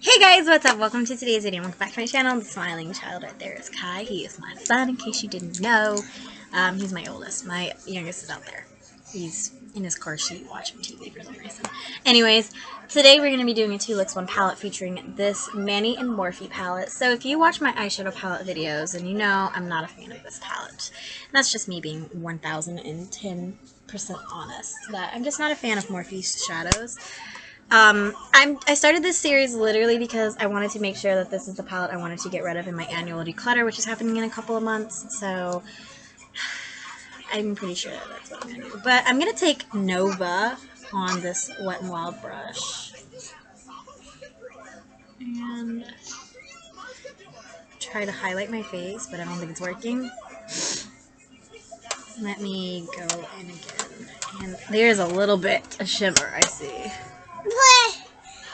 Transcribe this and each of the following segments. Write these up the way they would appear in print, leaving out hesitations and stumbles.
Hey guys, what's up? Welcome to today's video. Welcome back to my channel. The smiling child right there is Kai. He is my son, in case you didn't know. He's my oldest. My youngest is out there. He's in his car seat watching TV for some reason. Anyways, today we're going to be doing a 2 looks 1 palette featuring this Manny and Morphe palette. So if you watch my eyeshadow palette videos, then you know I'm not a fan of this palette. And that's just me being 1010% honest. That I'm just not a fan of Morphe's shadows. I started this series literally because I wanted to make sure that this is the palette I wanted to get rid of in my annual declutter, which is happening in a couple of months, so I'm pretty sure that's what I'm going to do. But I'm going to take Nova on this Wet n Wild brush and try to highlight my face, but I don't think it's working. Let me go in again. And there's a little bit of shimmer, I see.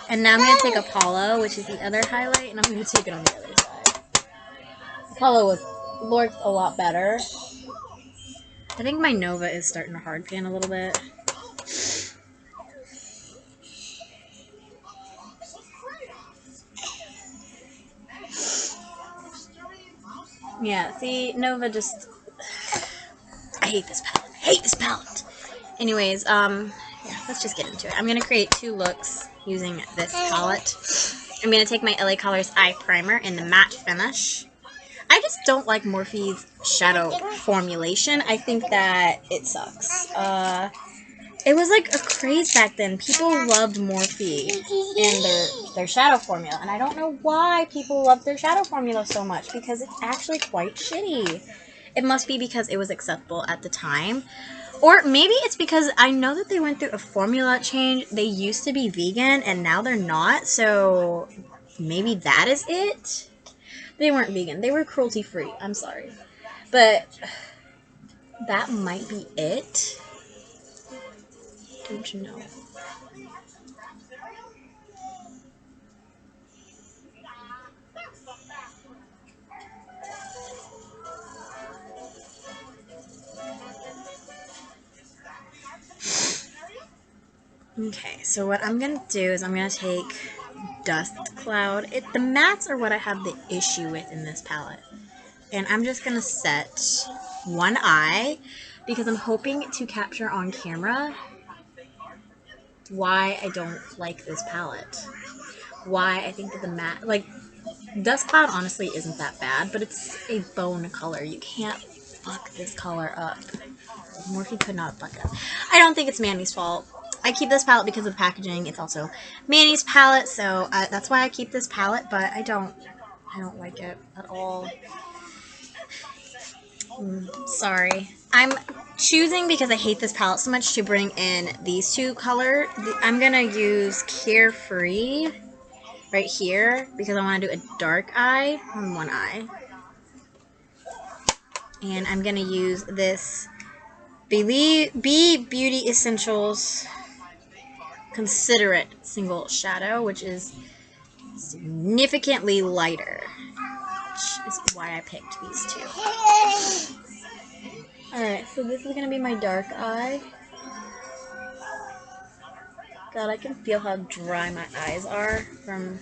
And now I'm going to take Apollo, which is the other highlight, and I'm going to take it on the other side. Apollo worked a lot better. I think my Nova is starting to hard pan a little bit. Yeah, see, Nova just... I hate this palette. I hate this palette! Anyways, yeah, let's just get into it. I'm going to create 2 looks using this palette. I'm going to take my LA Colors Eye Primer in the matte finish. I just don't like Morphe's shadow formulation. I think that it sucks. It was like a craze back then. People loved Morphe and their shadow formula. And I don't know why people love their shadow formula so much, because it's actually quite shitty. It must be because it was acceptable at the time. Or maybe it's because I know that they went through a formula change. They used to be vegan and now they're not. So maybe that is it. They weren't vegan. They were cruelty-free. I'm sorry. But that might be it. Don't you know? Okay, so what I'm going to do is I'm going to take Dust Cloud. The mattes are what I have the issue with in this palette. And I'm just going to set one eye because I'm hoping to capture on camera why I don't like this palette. Why I think that the matte, like, Dust Cloud honestly isn't that bad, but it's a bone color. You can't fuck this color up. Morphe could not fuck it up. I don't think it's Manny's fault. I keep this palette because of the packaging. It's also Manny's palette, so that's why I keep this palette, but I don't like it at all. Sorry. I'm choosing, because I hate this palette so much, to bring in these 2 colors. I'm going to use Carefree right here because I want to do a dark eye on one eye. And I'm going to use this Be Beauty Essentials Considerate Single Shadow, which is significantly lighter, which is why I picked these 2. Alright, so this is going to be my dark eye. God, I can feel how dry my eyes are from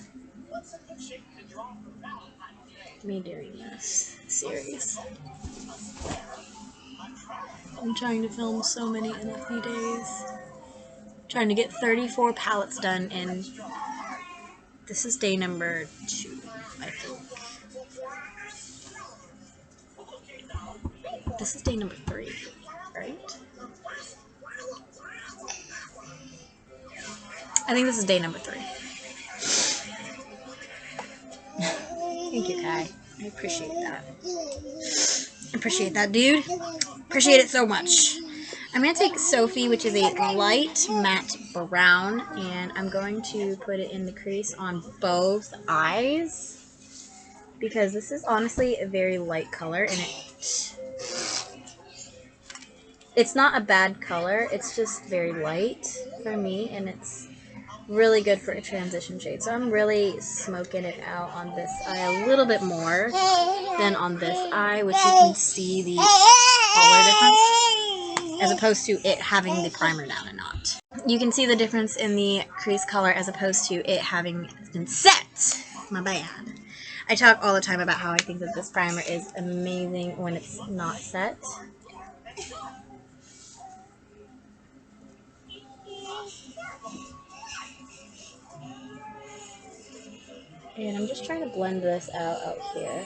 me doing this series. I'm trying to film so many in a few days. Trying to get 34 palettes done in... This is day number 2, I think. This is day number 3, right? I think this is day number 3. Thank you, Kai. I appreciate that. Appreciate that, dude. Appreciate it so much. I'm going to take Sophie, which is a light matte brown, and I'm going to put it in the crease on both eyes, because this is honestly a very light color, and it's not a bad color, it's just very light for me, and it's really good for a transition shade. So I'm really smoking it out on this eye a little bit more than on this eye, which you can see the color difference, as opposed to it having the primer down and not. you can see the difference in the crease color as opposed to it having been set. My bad. I talk all the time about how I think that this primer is amazing when it's not set. And I'm just trying to blend this out here.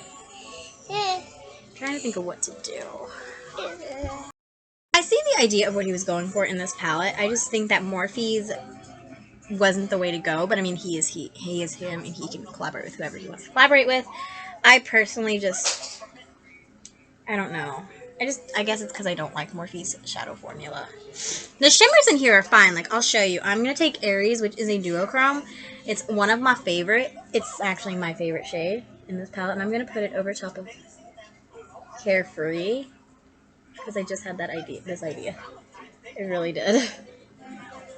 Trying to think of what to do. I see the idea of what he was going for in this palette. I just think that Morphe's wasn't the way to go, but I mean, he is him, and he can collaborate with whoever he wants to collaborate with. I personally just, I don't know. I guess it's because I don't like Morphe's shadow formula. The shimmers in here are fine. Like, I'll show you. I'm going to take Aries, which is a duochrome. It's one of my favorite. It's actually my favorite shade in this palette, and I'm going to put it over top of Carefree because I just had this idea. It really did.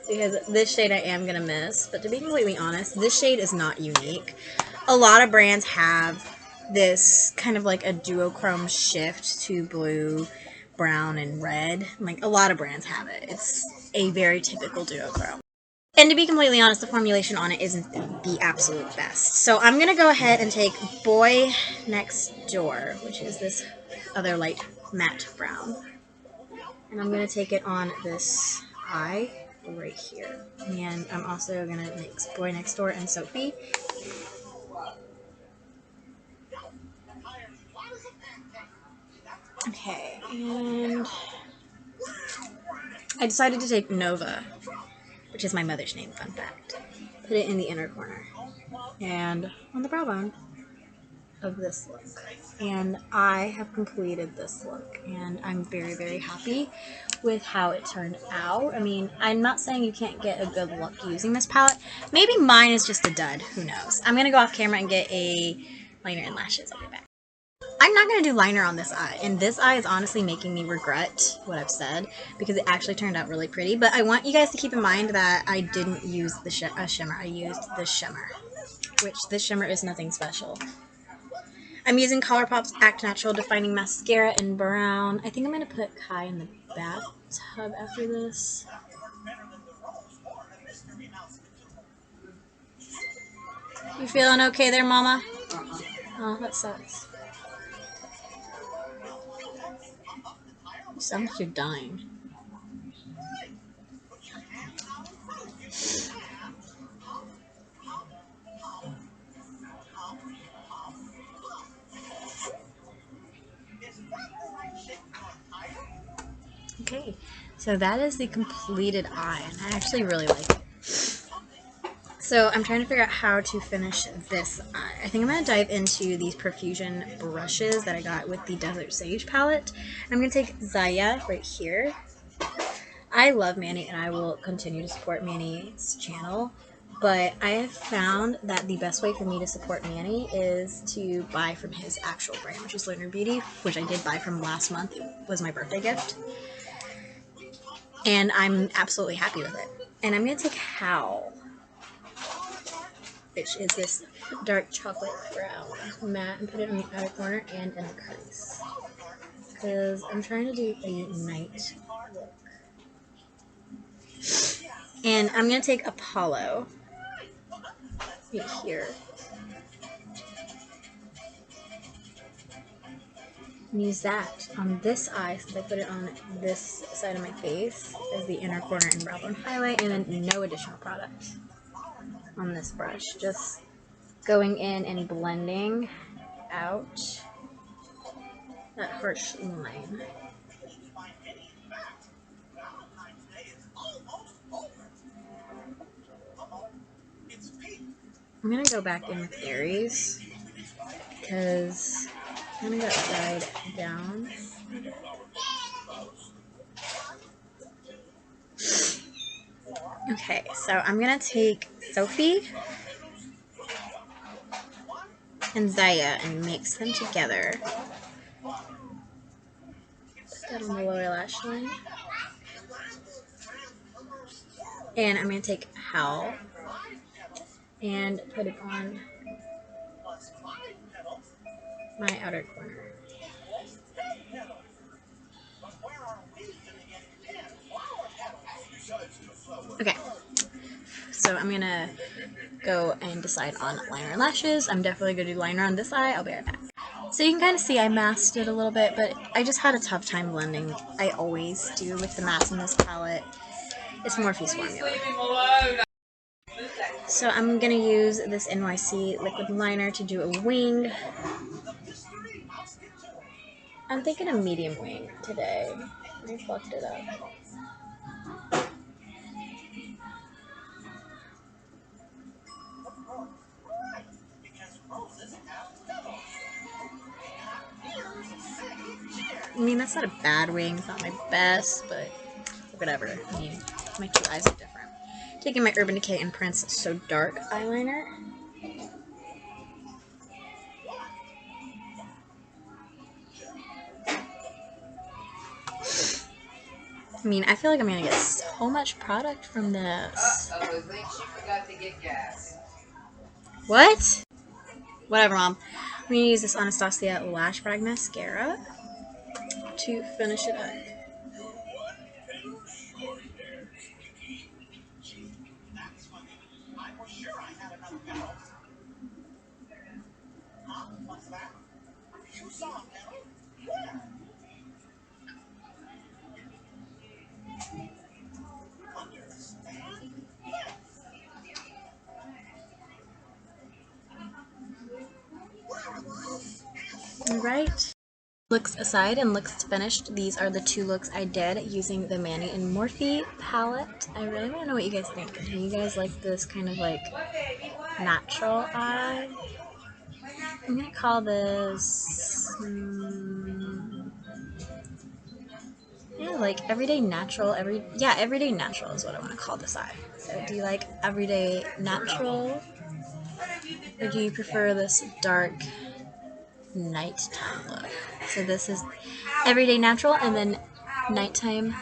Because this shade I am going to miss. But to be completely honest, this shade is not unique. A lot of brands have this kind of like a duochrome shift to blue, brown, and red. Like, a lot of brands have it. It's a very typical duochrome. And to be completely honest, the formulation on it isn't the absolute best. So I'm going to go ahead and take Boy Next Door, which is this other light matte brown. And I'm going to take it on this eye right here. And I'm also going to mix Boy Next Door and Sophie. Okay, and I decided to take Nova, which is my mother's name, fun fact. Put it in the inner corner and on the brow bone of this look. And I have completed this look, and I'm very, very happy with how it turned out. I mean, I'm not saying you can't get a good look using this palette. Maybe mine is just a dud. Who knows? I'm going to go off camera and get a liner and lashes. I'll be back. I'm not going to do liner on this eye, and this eye is honestly making me regret what I've said because it actually turned out really pretty. But I want you guys to keep in mind that I didn't use the shimmer. I used the shimmer, which this shimmer is nothing special. I'm using ColourPop's Act Natural Defining Mascara in brown. I think I'm going to put Kai in the bathtub after this. You feeling okay there, Mama? Oh, that sucks. You sound like you're dying. Okay, so that is the completed eye, and I actually really like it. So I'm trying to figure out how to finish this eye. I think I'm going to dive into these Profusion brushes that I got with the Desert Sage palette. I'm going to take Zaya right here. I love Manny, and I will continue to support Manny's channel, but I have found that the best way for me to support Manny is to buy from his actual brand, which is Lunar Beauty, which I did buy from last month. It was my birthday gift, and I'm absolutely happy with it. And I'm going to take Howl, which is this dark chocolate brown matte, and put it in the outer corner and in the crease, because I'm trying to do a night look. And I'm going to take Apollo right here and use that on this eye, since I put it on this side of my face as the inner corner and brow bone highlight, and then no additional product on this brush. Just going in and blending out that harsh line. I'm going to go back in with Aries because I kind of got dyed down. Okay, so I'm going to take Sophie and Zaya and mix them together. Put that on the lower lash line. And I'm going to take Howl and put it on my outer corner. Okay, so I'm gonna go and decide on liner and lashes. I'm definitely gonna do liner on this eye. I'll be right back. So you can kind of see I masked it a little bit, but I just had a tough time blending. I always do with the mask in this palette. It's Morphe's formula. So I'm gonna use this NYC liquid liner to do a wing. I'm thinking a medium wing today. I fucked it up. I mean, that's not a bad wing. It's not my best, but whatever. I mean, my two eyes are different. Taking my Urban Decay and Prince So Dark eyeliner. I mean, I feel like I'm gonna get so much product from this. I think she forgot to get gas. What? Whatever, Mom. I'm gonna use this Anastasia Lash Brag Mascara to finish it up. Alright. Looks aside and looks finished, these are the two looks I did using the Manny and Morphe palette. I really want to know what you guys think. Do you guys like this kind of like natural eye? I'm gonna call this yeah, like everyday natural. Everyday natural is what I want to call this eye. So do you like everyday natural, or do you prefer this dark nighttime look? So this is everyday natural, and then nighttime.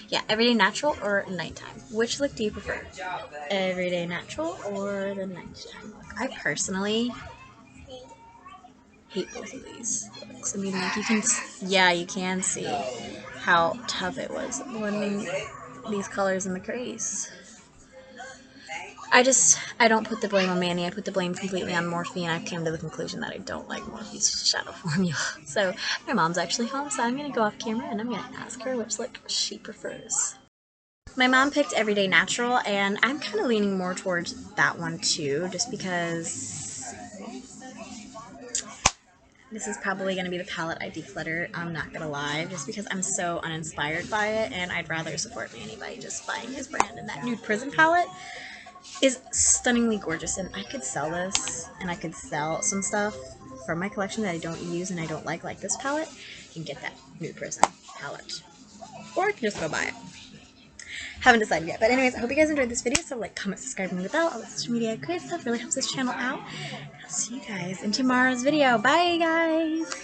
Yeah, everyday natural or nighttime. Which look do you prefer? Everyday natural or the nighttime look? I personally hate both of these looks. I mean, like you can see how tough it was blending these colors in the crease. I don't put the blame on Manny. I put the blame completely on Morphe, and I've come to the conclusion that I don't like Morphe's shadow formula. So my mom's actually home, so I'm gonna go off camera and I'm gonna ask her which look she prefers. My mom picked Everyday Natural, and I'm kind of leaning more towards that one too, just because this is probably going to be the palette I declutter. I'm not going to lie, just because I'm so uninspired by it, and I'd rather support Manny by just buying his brand. And that Nude Prison palette is stunningly gorgeous, and I could sell this, and I could sell some stuff from my collection that I don't use and I don't like this palette, and get that Nude Prison palette. Or I can just go buy it. Haven't decided yet. But anyways, I hope you guys enjoyed this video. So like, comment, subscribe, ring the bell. All the social media great stuff really helps this channel out. I'll see you guys in tomorrow's video. Bye, guys!